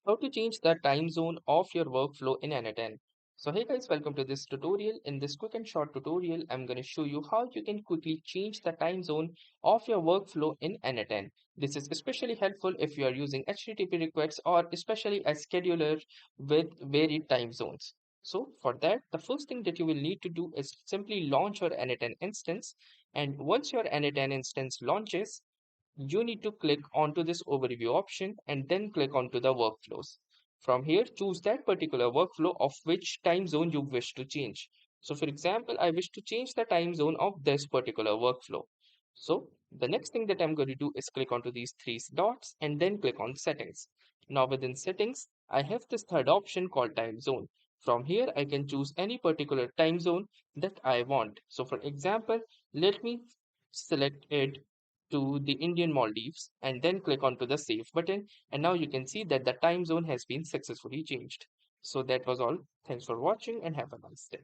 How to change the time zone of your workflow in n8n. So hey guys, welcome to this tutorial. In this quick and short tutorial, I'm going to show you how you can quickly change the time zone of your workflow in n8n. This is especially helpful if you are using HTTP requests or especially a scheduler with varied time zones. So for that, the first thing that you will need to do is simply launch your n8n instance. And once your n8n instance launches, you need to click onto this overview option and then click onto the workflows. From here, choose that particular workflow of which time zone you wish to change. So for example, I wish to change the time zone of this particular workflow. So the next thing that I'm going to do is click onto these three dots and then click on settings. Now within settings, I have this third option called time zone. From here, I can choose any particular time zone that I want. So for example, let me select it to the Indian Maldives and then click onto the save button. And now you can see that the time zone has been successfully changed. So that was all. Thanks for watching and have a nice day.